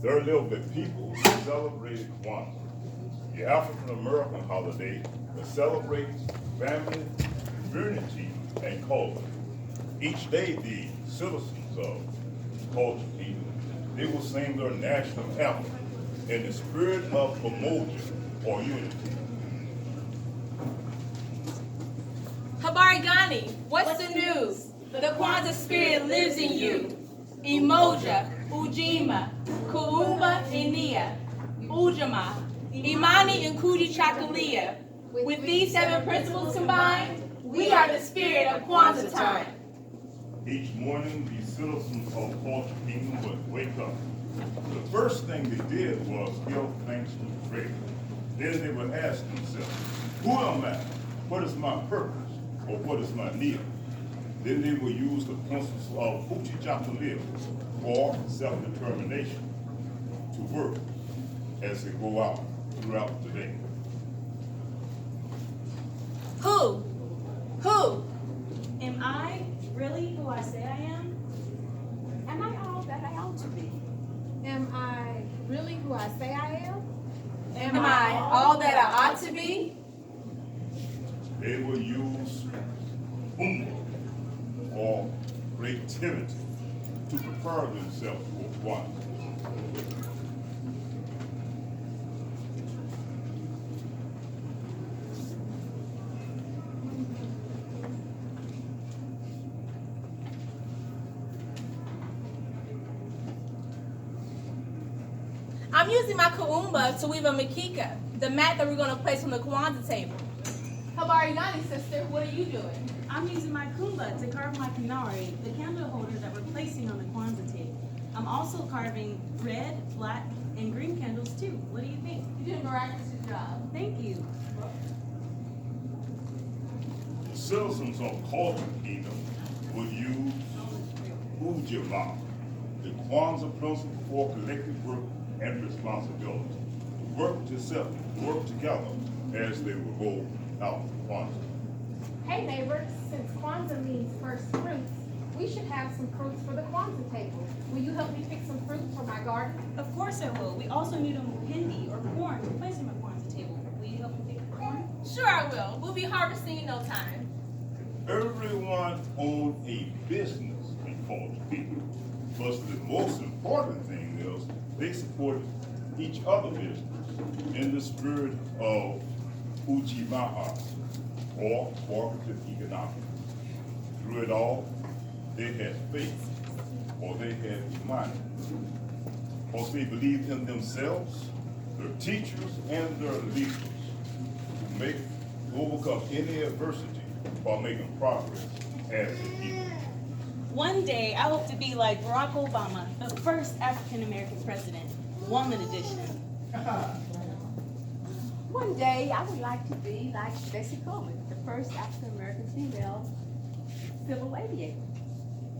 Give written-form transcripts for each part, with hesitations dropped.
There lived a people who celebrated Kwanzaa, the African American holiday that celebrates family, community, and culture. Each day, the citizens of Culture Kingdom, they will sing their national anthem in the spirit of commotion or unity. Habari Gani, what's the news? The Kwanzaa spirit lives in you. Imoja, Ujima, Kuumba, Inia, Ujama, Imani, and Kuji Chakalia. With these 7 principles combined, we are the spirit of Kwanzaa time. Each morning, the citizens of Culture Kingdom would wake up. The first thing they did was give thanks to the Creator. Then they would ask themselves, who am I? What is my purpose? Or what is my need? Then they will use the principles of Uchichapalil, or self-determination, to work as they go out throughout the day. Who? Am I really who I say I am? Am I all that I ought to be? Am I really who I say I am? Am I all that I ought to be? They will use humor or creativity to prepare themselves for Kwanzaa. I'm using my Kuumba to weave a makika, the mat that we're going to place on the Kwanzaa table. Habari Gani, sister, what are you doing? I'm using my kumba to carve my kinari, the candle holder that we're placing on the Kwanzaa table. I'm also carving red, black, and green candles too. What do you think? You did a miraculous job. Thank you. The citizens of Culture Kingdom would use Ujima, the Kwanzaa principle for collective work and responsibility. Work together as they will go out for Kwanzaa. Hey neighbor, since Kwanzaa means first fruits, we should have some fruits for the Kwanzaa table. Will you help me pick some fruit for my garden? Of course I will. We also need a hindi or corn to place on the Kwanzaa table. Will you help me pick the corn? Sure I will. We'll be harvesting in no time. Everyone owned a business in Culture Kingdom, but the most important thing is they supported each other's business in the spirit of Uchimaha, or cooperative economics. Through it all, they had faith, or they had imani, because they believed in themselves, their teachers, and their leaders to overcome any adversity while making progress as a people. One day, I hope to be like Barack Obama, the first African American president, woman edition. One day, I would like to be like Bessie Coleman, the first African American female civil aviator.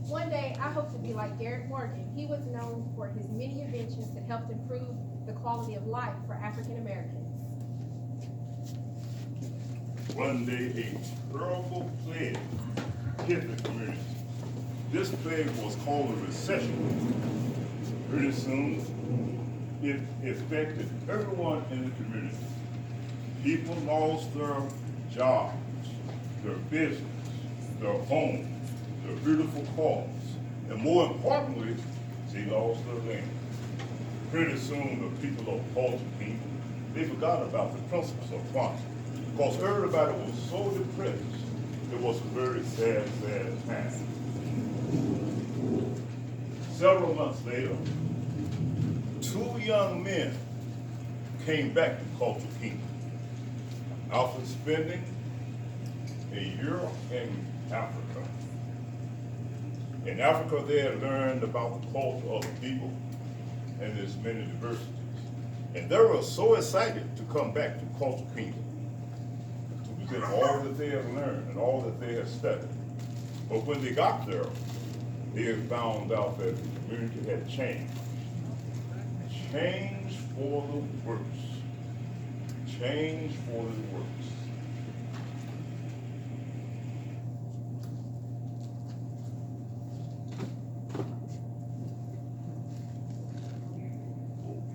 One day, I hope to be like Garrett Morgan. He was known for his many inventions that helped improve the quality of life for African Americans. One day, a terrible plague hit the community. This plague was called a recession. Pretty soon, it affected everyone in the community. People lost their jobs, their business, their homes, their beautiful cars, and more importantly, they lost their land. Pretty soon, the people of Culture Kingdom, they forgot about the principles of Kwanzaa, because everybody was so depressed. It was a very sad, sad time. Several months later, 2 young men came back to Culture Kingdom after spending a year in Africa. In Africa, they had learned about the culture of the people and its many diversities. And they were so excited to come back to Culture Kingdom to present all that they had learned and all that they had studied. But when they got there, they had found out that the community had changed. Change for the worse. Change for the worse.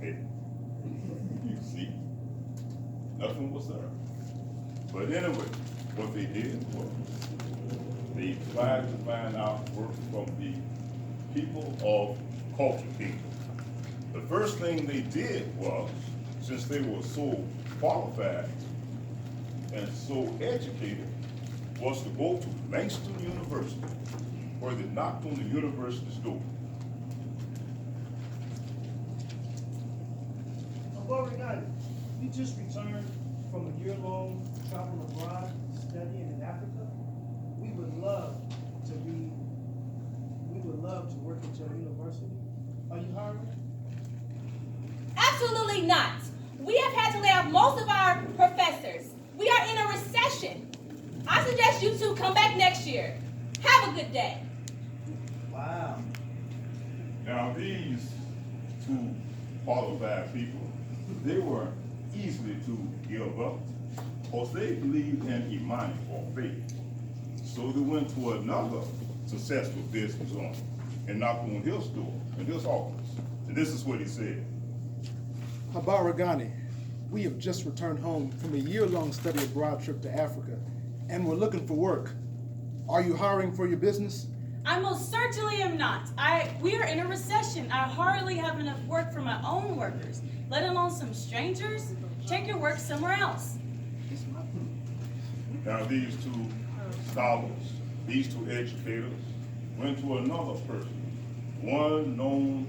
Hey, you see, nothing was there. But anyway, what they did was they tried to find out work from the people of Culture Kingdom. The first thing they did was, since they were so qualified and so educated, was to go to Langston University, where they knocked on the university's door. Oregonian, you just returned from a year-long travel abroad studying in Africa. We would love to work at your university. Are you hiring? Absolutely not. We have had to lay off most of our professors. We are in a recession. I suggest you two come back next year. Have a good day. Wow. Now these two qualified people, they were easily to give up, because they believed in Imani or faith. So they went to another successful business owner and knocked on his door in his office. And this is what he said. Habaragani, we have just returned home from a year-long study abroad trip to Africa, and we're looking for work. Are you hiring for your business? I most certainly am not. We are in a recession. I hardly have enough work for my own workers, let alone some strangers. Take your work somewhere else. Now these two scholars, these two educators, went to another person, one known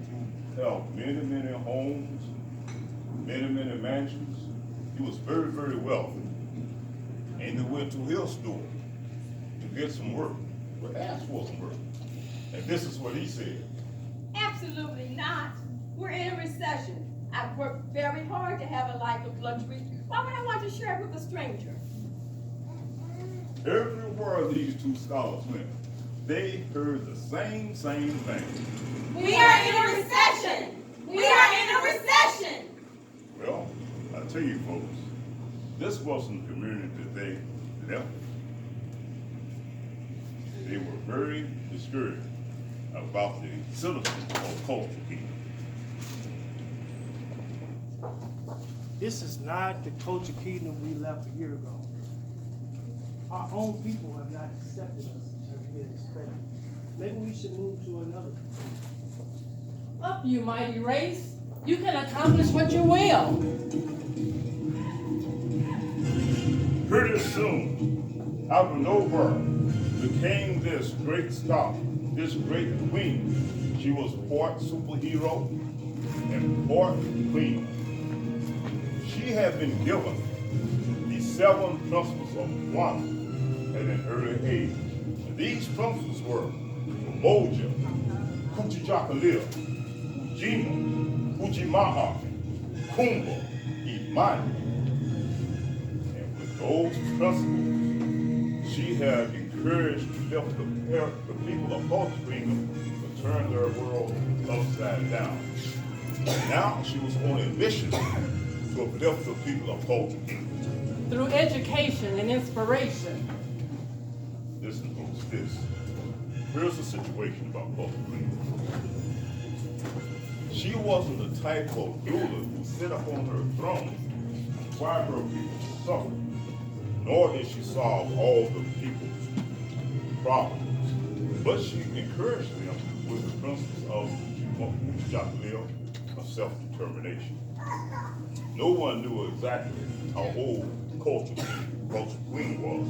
to have many, many homes, many, many mansions. He was very, very wealthy. And they went to his store to get some work, but asked for some work. And this is what he said. Absolutely not. We're in a recession. I've worked very hard to have a life of luxury. Why would I want to share it with a stranger? Everywhere these two scholars went, they heard the same thing. We are in a recession. We are in a recession. Well, I tell you folks, this wasn't the community that they left. They were very discouraged about the citizens of Culture Kingdom. This is not the Culture Kingdom we left a year ago. Our own people have not accepted us as we had expected. Maybe we should move to another. Up, you mighty race. You can accomplish what you will. Pretty soon, out of nowhere, became this great scholar, this great queen. She was part superhero and part queen. She had been given the 7 principles of Kwanzaa at an early age. And these principles were Umoja, Kuchichakalil, Ujima, Ujimaha, Kumba, Imani. And with those principles, she had encouraged the people of Culture Kingdom to turn their world upside down. And now she was on a mission to uplift the people of Culture Kingdom. Through education and inspiration. Listen, folks, this. Here's the situation about Culture Kingdom. She wasn't the type of ruler who sit up on her throne while her people suffered, nor did she solve all the people's problems. But she encouraged them with the principles of self-determination. No one knew exactly how old Culture Queen was,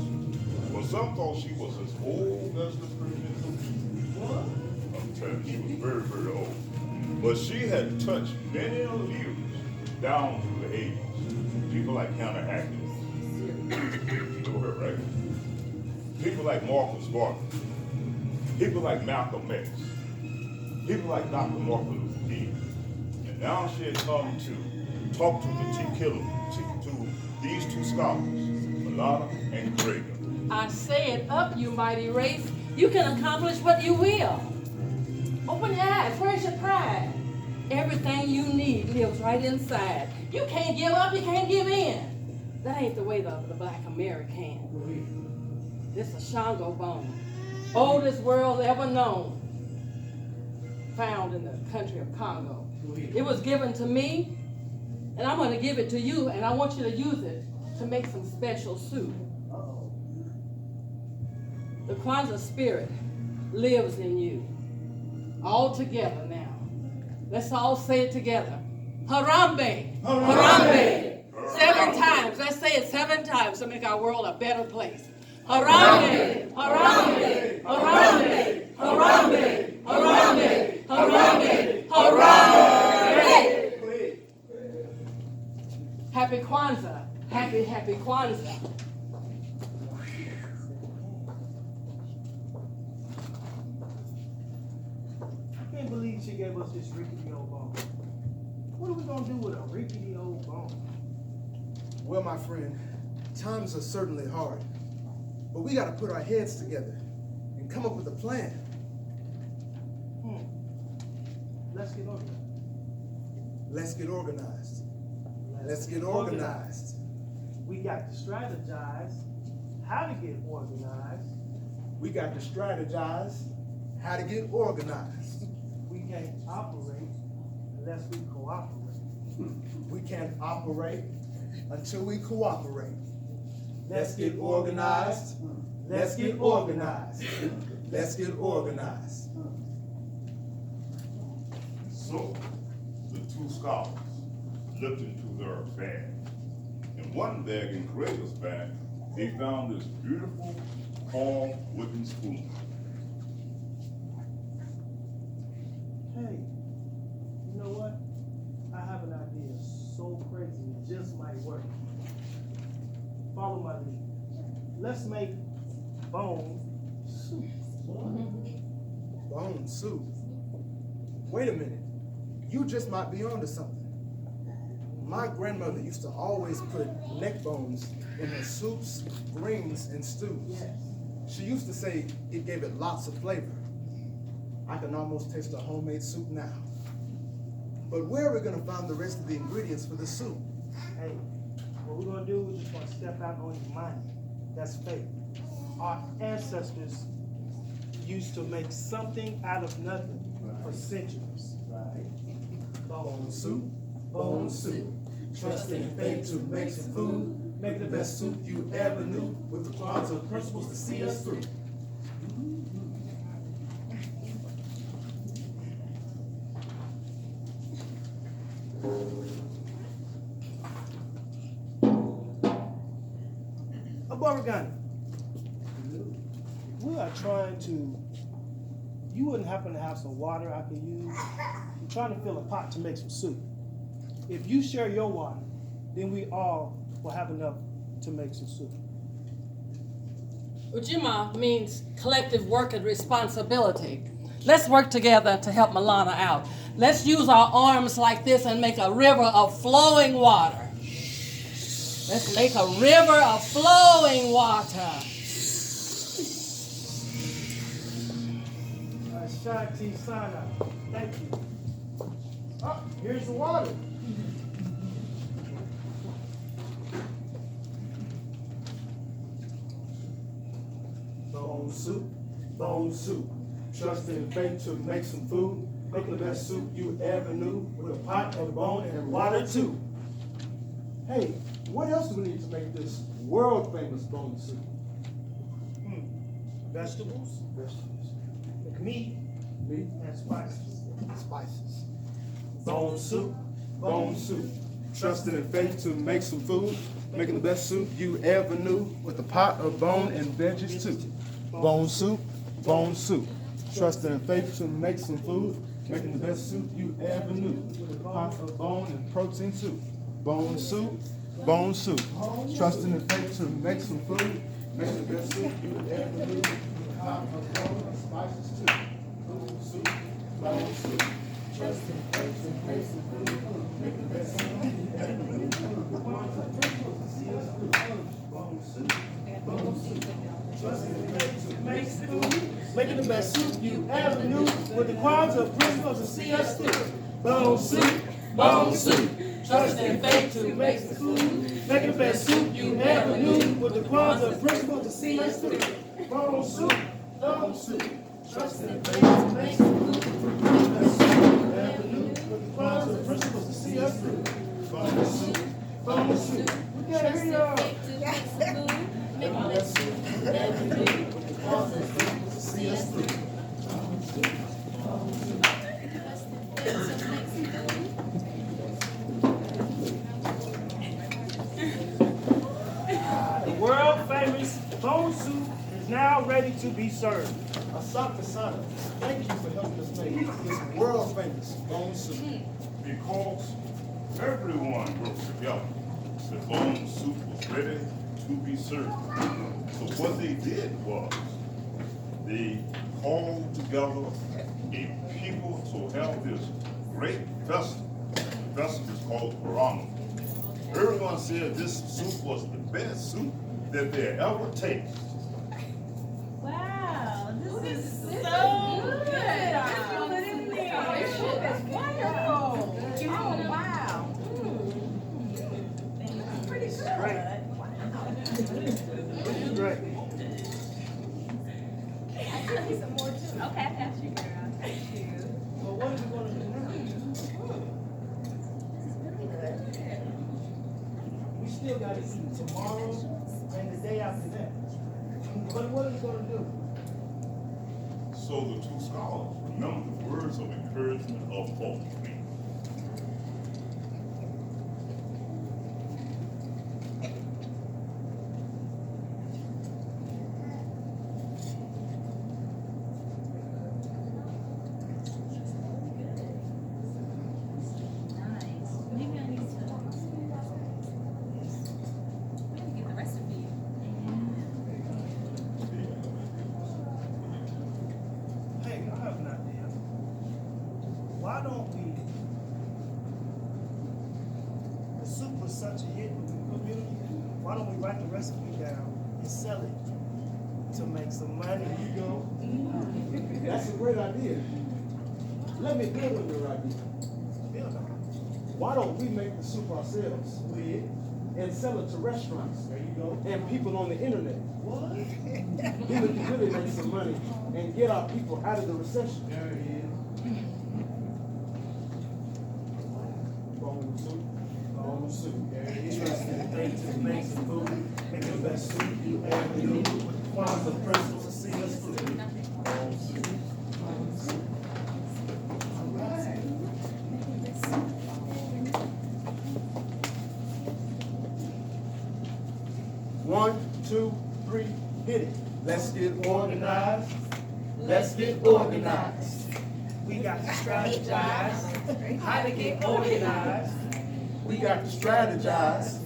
but some thought she was as old as the Princess of Egypt. I'm telling you, she was very, very old. But she had touched many leaders down through the ages. People like Hannah Atkins. You know her, right? People like Marcus Garvey. People like Malcolm X. People like Dr. Martin Luther King. And now she had come to talk to to these two scholars, Malana and Craig. I say it up, you mighty race. You can accomplish what you will. Open your eyes. Where's your pride? Everything you need lives right inside. You can't give up. You can't give in. That ain't the way the black American. This is a Shango bone. Oldest world ever known. Found in the country of Congo. It was given to me, and I'm gonna give it to you, and I want you to use it to make some special soup. The Kwanzaa spirit lives in you. All together now. Let's all say it together. Harambe! Harambe! 7 times. Let's say it 7 times to make our world a better place. Harambe! Harambe! Harambe! Harambe! Harambe! Harambe! Harambe! Happy Kwanzaa. Happy Kwanzaa. I can't believe she gave us this rickety old bone. What are we gonna do with a rickety old bone? Well, my friend, times are certainly hard, but we gotta put our heads together and come up with a plan. Let's get organized. Let's get organized. Let's get organized. We got to strategize how to get organized. We got to strategize how to get organized. We can't operate unless we cooperate. We can't operate until we cooperate. Let's get organized. Let's get organized. Let's get organized. So, the 2 scholars looked into their bag. In one bag, in Gregor's bag, they found this beautiful, tall wooden spoon. Hey, you know what? I have an idea so crazy it just might work. Follow my lead. Let's make bone soup. Bone soup. Wait a minute. You just might be onto something. My grandmother used to always put neck bones in her soups, greens, and stews. Yes. She used to say it gave it lots of flavor. I can almost taste a homemade soup now. But where are we gonna find the rest of the ingredients for the soup? Hey, what we're gonna do, we're just gonna step out on your money. That's faith. Our ancestors used to make something out of nothing for centuries. Bone soup, bone soup. Trust in faith to make some food. Make the best soup you ever knew. With the Kwanzaa principles to see us through. Aborigani, we are trying to, you wouldn't happen to have some water I could use? I'm trying to fill a pot to make some soup. If you share your water, then we all will have enough to make some soup. Ujima means collective work and responsibility. Let's work together to help Milana out. Let's use our arms like this and make a river of flowing water. Let's make a river of flowing water. Shanti Sana, thank you. Oh, here's the water. Bone soup, bone soup. Trust in faith to make some food. Make the best soup you ever knew. With a pot of bone and water too. Hey, what else do we need to make this world famous bone soup? Vegetables, meat, Meat, and spices. spices. Bone soup, bone soup. Trusting in faith to make some food. Making the best soup you ever knew. With a pot of bone and veggies too. Bone soup, bone soup. Trusting in faith to make some food. Making the best soup you ever knew. With a pot of bone and protein too. Bone soup, bone soup. Trusting in faith to make some food. Making the best soup you ever knew. With a pot of bone and spices too. Bone soup, bone soup. Trusting in faith to make some food. Making the best soup you ever knew. Bone soup, bone soup. Trusting in faith to make some food. Making the best soup you ever knew. With the Kwanzaa principles to see us through. Bone soup, bone soup. Trusting in faith to make some food. Making the best soup you ever knew. With the Kwanzaa principles to see us through. Bone soup, bone soup. Trusting in faith to make some food. Making the best soup you ever knew. With the Kwanzaa us through. Bone soup, bone soup. We gotta hear y'all. Make the best soup you ever knew. Cause us through, see us through. The world famous bone soup is now ready to be served. Asante Sana, thank you for helping us make this world famous bone soup. Because everyone worked together, the bone soup was ready to be served. So what they did was, they called together a people to have this great festival. The festival is called Kwanzaa. Everyone said this soup was the best soup that they had ever tasted. Wow, this is so good. This soup is wonderful. Oh, wow. Pretty good. Great. This is great. I could need some more too. Okay, I got you, girl. Thank you. Well, what are we gonna do now? We still gotta eat tomorrow and the day after that. But what are we gonna do? So the two scholars remember the words of encouragement of both. Maybe I need to get the recipe. Hey, I have an idea. Why don't we, the soup was such a hit with the community, why don't we write the recipe down and sell it to make some money? There you go. That's a great idea. Let me build on your idea. Build on Why don't we make the soup ourselves and sell it to restaurants? There you go. And people on the internet. What? We would really make some money and get our people out of the recession. There it is. Bone soup, bone soup. There it is. Trust in faith to make some food, make the best soup you ever knew. Kwanzaa principles to see us through. Bone soup. One, two, three, hit it. Let's get organized. Let's get organized. We got to strategize how to get organized. We got to strategize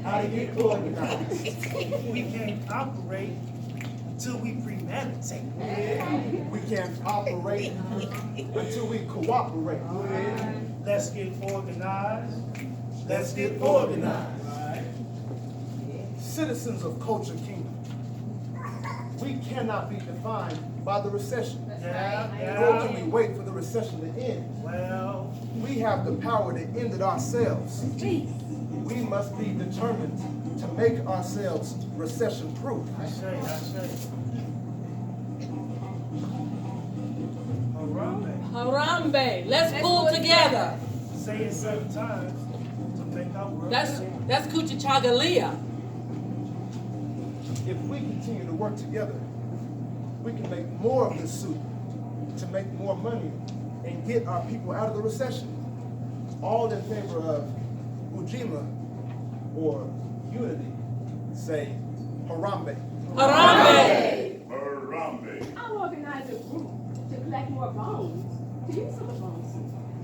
how to get organized. We can't operate until we premeditate. We can't operate until we cooperate. Let's get organized. Let's get organized. Citizens of Culture Kingdom, we cannot be defined by the recession. Nor can we wait for the recession to end. Well, We have the power to end it ourselves. We must be determined to make ourselves recession-proof. I say. Harambe, let's pull together. Say it 7 times to make our world That's better. Kuchichagalia. If we continue to work together, we can make more of this soup to make more money and get our people out of the recession. All in favor of Ujima or unity, say Harambe. Harambe. Harambe. I'll organize a group to collect more bones to use for the bones.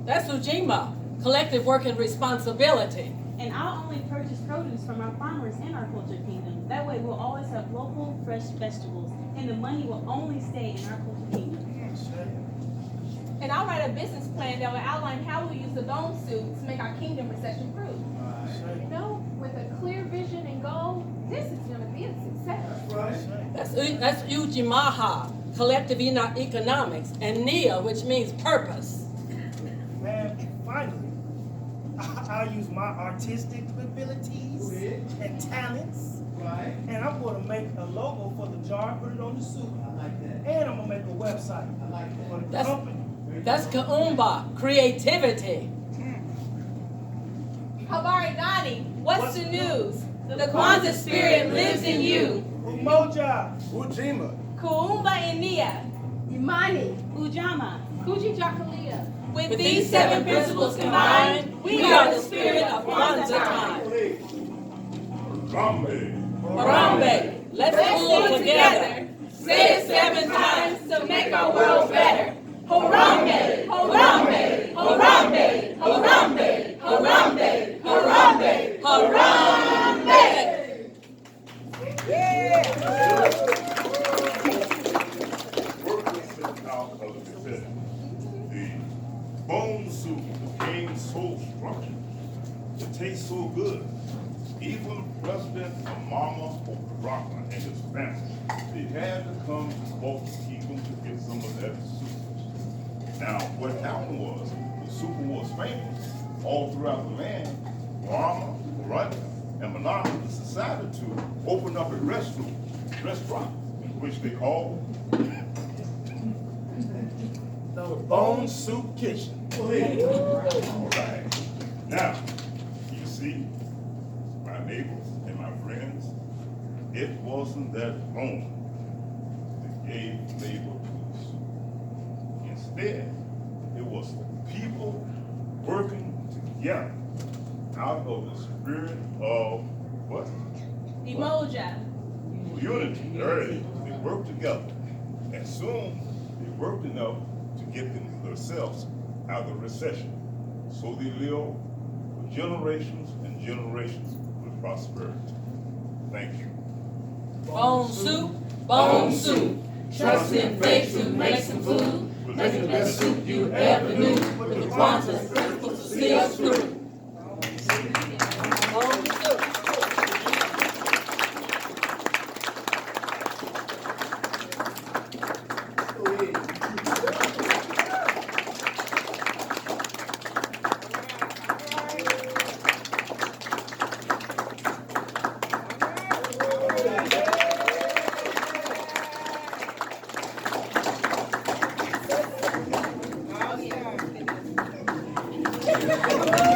That's Ujima, collective work and responsibility. And I'll only purchase produce from our farmers in our culture kingdom. That way we'll always have local, fresh vegetables, and the money will only stay in our culture kingdom. And I'll write a business plan that will outline how we'll use the bone soup to make our kingdom recession-proof. You know, with a clear vision and goal, this is gonna be a success. That's Ujimaha, collective economics, and Nia, which means purpose. Man, finally, I'll use my artistic abilities and talents. Right. And I'm going to make a logo for the jar, put it on the soup. I like that. And I'm going to make a website I like for the That's- company. That's Kaumba, creativity. Habari Gani, what's the news? The Kwanzaa spirit lives in you. Umoja. Ujima. Kuumba Inia. Imani, Ujama, Kuji Jakalia. With these 7 principles combined, we are the spirit of Kwanzaa time. Rambe. Harambe, let's pull together. Say it 7 times to make our world better. Harambe, Harambe, Harambe, Harambe, Harambe, Harambe, Harambe. Workers out of the city. The bone soup became so structured. It tastes so good. Even President Obama and his family, they had to come to Boca Chica to get some of that soup. Now, what happened was, the soup was famous all throughout the land. Obama, right, and Malala decided to open up a restaurant, which they called The Bone Soup Kitchen. All right. Now, you see, my neighbors and my friends, it wasn't that bone that gave flavor to the soup. Instead, it was the people working together out of the spirit of what? Umoja. Unity. There it is. They worked together. And soon, they worked enough to get themselves out of recession. So they lived for generations and generations with prosperity. Thank you. Bone soup, trust in faith to make some food. Making the best soup you ever knew. With the Kwanzaa principles to see us through. Bone soup. Yeah.